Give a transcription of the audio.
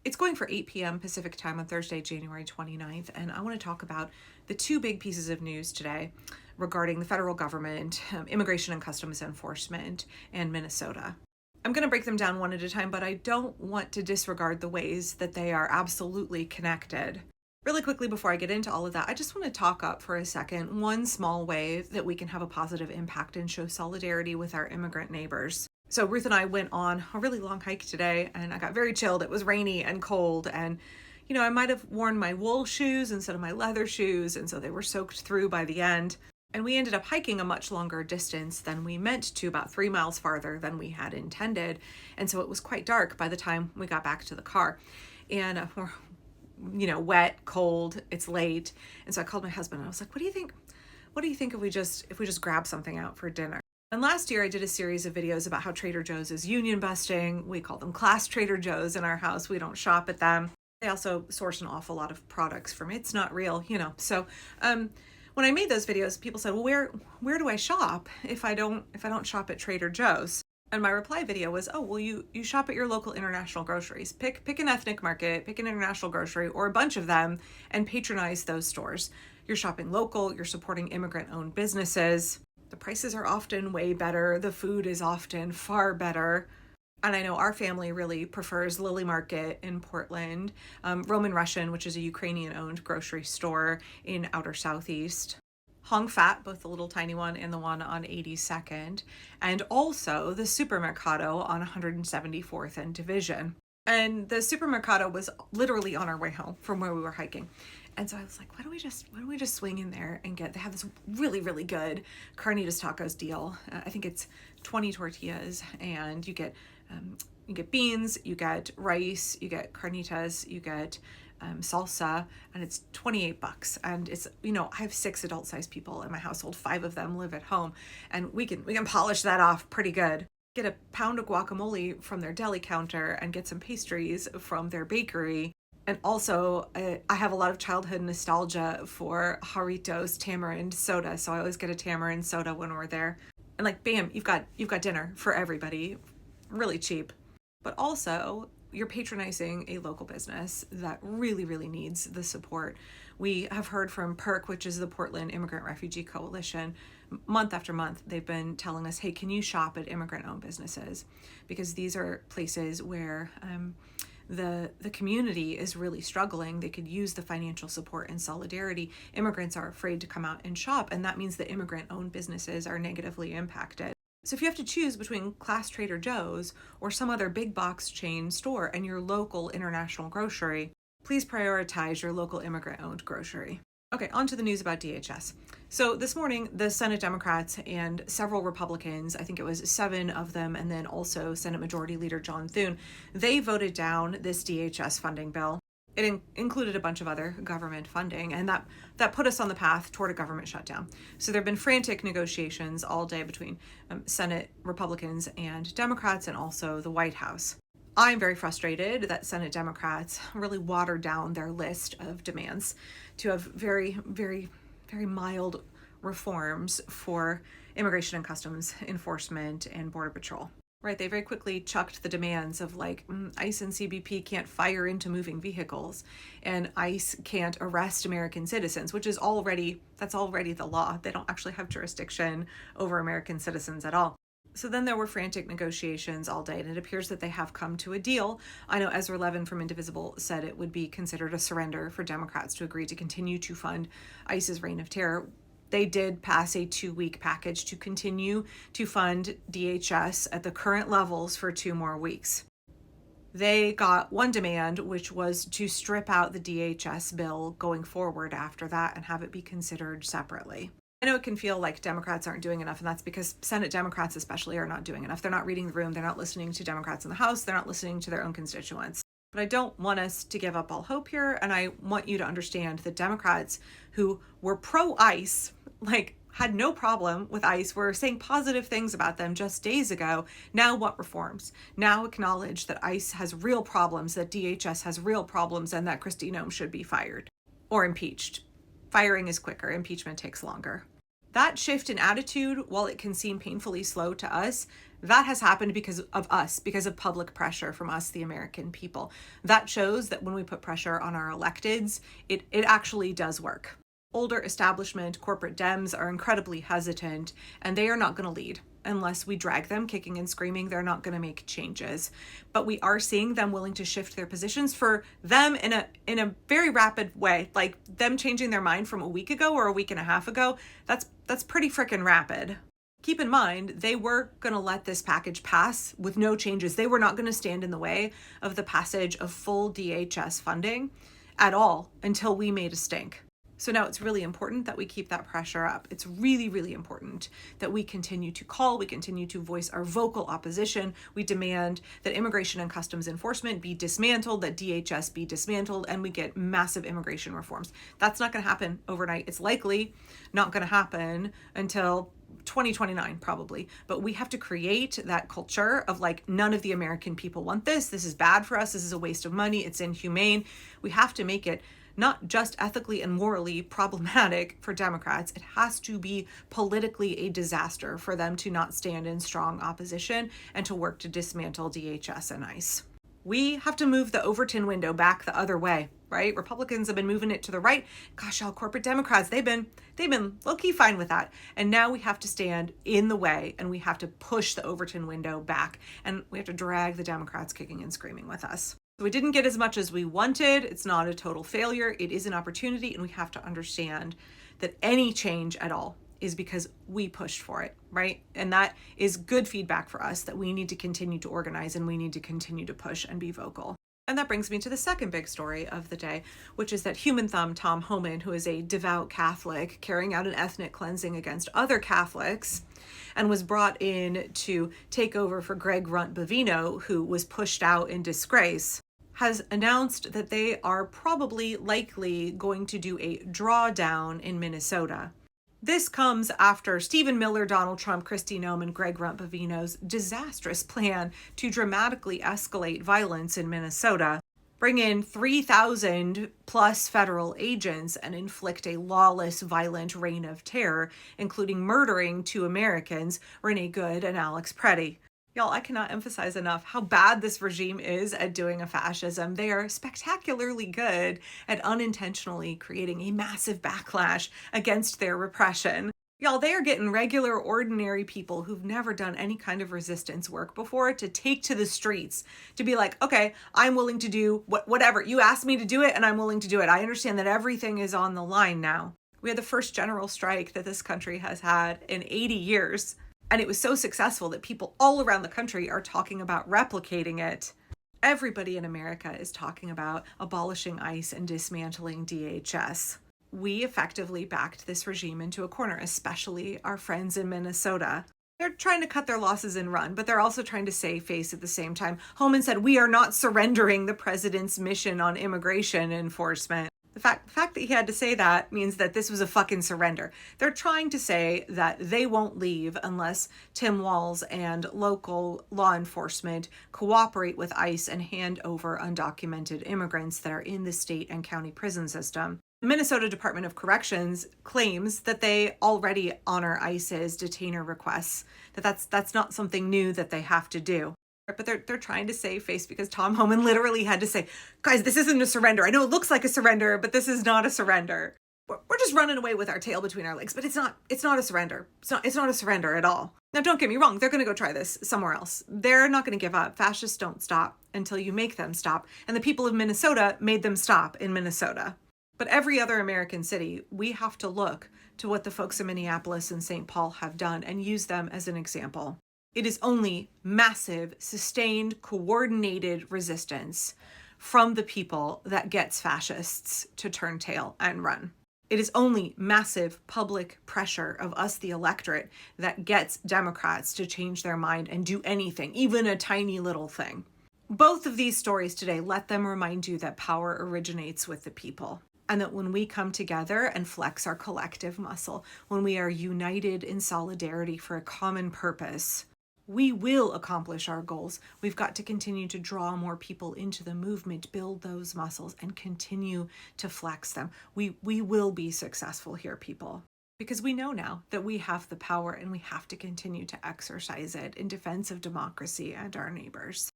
It's going for 8 p.m. Pacific time on Thursday, January 29th, and I want to talk about the two big pieces of news today regarding the federal government, immigration and customs enforcement, and Minnesota. I'm going to break them down one at a time, but I don't want to disregard the ways that they are absolutely connected. Really quickly, before I get into all of that, I just want to talk up for a second one small way that we can have a positive impact and show solidarity with our immigrant neighbors. So Ruth and I went on a really long hike today, and I got very chilled. It was rainy and cold, and I might have worn my wool shoes instead of my leather shoes, and so they were soaked through by the end. And we ended up hiking a much longer distance than we meant to, about 3 miles farther than we had intended. And so it was quite dark by the time we got back to the car. And we're wet, cold, it's late. And so I called my husband and I was like, what do you think? What do you think if we just grab something out for dinner? And last year I did a series of videos about how Trader Joe's is union busting. We call them class Trader Joe's in our house. We don't shop at them. They also source an awful lot of products from It's Not Real, So when I made those videos, people said, well, where do I shop if I don't shop at Trader Joe's? And my reply video was, oh, well, you shop at your local international groceries. Pick an ethnic market, pick an international grocery, or a bunch of them, and patronize those stores. You're shopping local, you're supporting immigrant-owned businesses. The prices are often way better. The food is often far better. And I know our family really prefers Lily Market in Portland, Roman Russian, which is a Ukrainian-owned grocery store in outer Southeast, Hong Fat, both the little tiny one and the one on 82nd, and also the Supermercado on 174th and Division. And the Supermercado was literally on our way home from where we were hiking. And so I was like, why don't we just swing in there and they have this really, really good carnitas tacos deal. I think it's 20 tortillas, and you get beans, you get rice, you get carnitas, you get salsa, and it's $28. And it's, I have 6 adult-sized people in my household. 5 of them live at home, and we can polish that off pretty good. Get a pound of guacamole from their deli counter and get some pastries from their bakery. And also, I have a lot of childhood nostalgia for Jarritos tamarind soda, so I always get a tamarind soda when we're there. And bam, you've got dinner for everybody, really cheap. But also, you're patronizing a local business that really, really needs the support. We have heard from PIRC, which is the Portland Immigrant Refugee Coalition. Month after month, they've been telling us, hey, can you shop at immigrant-owned businesses? Because these are places where the community is really struggling. They could use the financial support and solidarity. Immigrants are afraid to come out and shop, and that means that immigrant-owned businesses are negatively impacted. So if you have to choose between class Trader Joe's or some other big box chain store and your local international grocery, please prioritize your local immigrant-owned grocery. Okay, on to the news about DHS. So this morning, the Senate Democrats and several Republicans, I think it was 7 of them, and then also Senate Majority Leader John Thune, they voted down this DHS funding bill. It included a bunch of other government funding, and that put us on the path toward a government shutdown. So there have been frantic negotiations all day between Senate Republicans and Democrats, and also the White House. I'm very frustrated that Senate Democrats really watered down their list of demands to have very, very, very mild reforms for immigration and customs enforcement and border patrol. Right, they very quickly chucked the demands of ICE and CBP can't fire into moving vehicles, and ICE can't arrest American citizens, which is that's already the law. They don't actually have jurisdiction over American citizens at all. So then there were frantic negotiations all day, and it appears that they have come to a deal. I know Ezra Levin from Indivisible said it would be considered a surrender for Democrats to agree to continue to fund ICE's reign of terror. They did pass a 2-week package to continue to fund DHS at the current levels for 2 more weeks. They got one demand, which was to strip out the DHS bill going forward after that and have it be considered separately. I know it can feel like Democrats aren't doing enough, and that's because Senate Democrats especially are not doing enough. They're not reading the room. They're not listening to Democrats in the House. They're not listening to their own constituents. But I don't want us to give up all hope here, and I want you to understand that Democrats who were pro-ICE, had no problem with ICE, were saying positive things about them just days ago, now want reforms. Now acknowledge that ICE has real problems, that DHS has real problems, and that Kristi Noem should be fired or impeached. Firing is quicker, impeachment takes longer. That shift in attitude, while it can seem painfully slow to us, That has happened because of us, because of public pressure from us, the American people. That shows that when we put pressure on our electeds, it actually does work. Older establishment corporate Dems are incredibly hesitant, and they are not going to lead. Unless we drag them kicking and screaming, they're not going to make changes. But we are seeing them willing to shift their positions for them in a very rapid way. Like them changing their mind from a week ago or a week and a half ago, that's pretty freaking rapid. Keep in mind, they were going to let this package pass with no changes. They were not going to stand in the way of the passage of full DHS funding at all until we made a stink. So now it's really important that we keep that pressure up. It's really, really important that we continue to call, we continue to voice our vocal opposition. We demand that Immigration and Customs Enforcement be dismantled, that DHS be dismantled, and we get massive immigration reforms. That's not going to happen overnight. It's likely not going to happen until 2029 probably, but we have to create that culture of like, none of the American people want this. This is bad for us. This is a waste of money. It's inhumane. We have to make it not just ethically and morally problematic for Democrats. It has to be politically a disaster for them to not stand in strong opposition and to work to dismantle DHS and ICE. We have to move the Overton window back the other way, right? Republicans have been moving it to the right. Gosh, all corporate Democrats, they've been low-key fine with that. And now we have to stand in the way and we have to push the Overton window back and we have to drag the Democrats kicking and screaming with us. So we didn't get as much as we wanted. It's not a total failure. It is an opportunity, and we have to understand that any change at all is because we pushed for it, right? And that is good feedback for us that we need to continue to organize and we need to continue to push and be vocal. And that brings me to the second big story of the day, which is that human thumb Tom Homan, who is a devout Catholic carrying out an ethnic cleansing against other Catholics, and was brought in to take over for Greg Runt Bavino, who was pushed out in disgrace, has announced that they are probably likely going to do a drawdown in Minnesota. This comes after Stephen Miller, Donald Trump, Kristi Noem, and Greg Runt Bavino's disastrous plan to dramatically escalate violence in Minnesota, bring in 3,000 plus federal agents, and inflict a lawless, violent reign of terror, including murdering 2 Americans, Renee Good and Alex Preddy. Y'all, I cannot emphasize enough how bad this regime is at doing a fascism. They are spectacularly good at unintentionally creating a massive backlash against their repression. Y'all, they are getting regular, ordinary people who've never done any kind of resistance work before to take to the streets, to be like, okay, I'm willing to do whatever. You asked me to do it, and I'm willing to do it. I understand that everything is on the line now. We had the first general strike that this country has had in 80 years. And it was so successful that people all around the country are talking about replicating it. Everybody in America is talking about abolishing ICE and dismantling DHS. We effectively backed this regime into a corner, especially our friends in Minnesota. They're trying to cut their losses and run, but they're also trying to save face at the same time. Homan said, "We are not surrendering the president's mission on immigration enforcement." The fact that he had to say that means that this was a fucking surrender. They're trying to say that they won't leave unless Tim Walz and local law enforcement cooperate with ICE and hand over undocumented immigrants that are in the state and county prison system. The Minnesota Department of Corrections claims that they already honor ICE's detainer requests, that's not something new that they have to do. But they're trying to save face because Tom Homan literally had to say, guys, this isn't a surrender. I know it looks like a surrender, but this is not a surrender. We're just running away with our tail between our legs, but it's not a surrender. It's not a surrender at all. Now, don't get me wrong. They're going to go try this somewhere else. They're not going to give up. Fascists don't stop until you make them stop. And the people of Minnesota made them stop in Minnesota. But every other American city, we have to look to what the folks in Minneapolis and St. Paul have done and use them as an example. It is only massive, sustained, coordinated resistance from the people that gets fascists to turn tail and run. It is only massive public pressure of us, the electorate, that gets Democrats to change their mind and do anything, even a tiny little thing. Both of these stories today, let them remind you that power originates with the people. And that when we come together and flex our collective muscle, when we are united in solidarity for a common purpose, we will accomplish our goals. We've got to continue to draw more people into the movement, build those muscles, and continue to flex them. We will be successful here, people. because we know now that we have the power and we have to continue to exercise it in defense of democracy and our neighbors.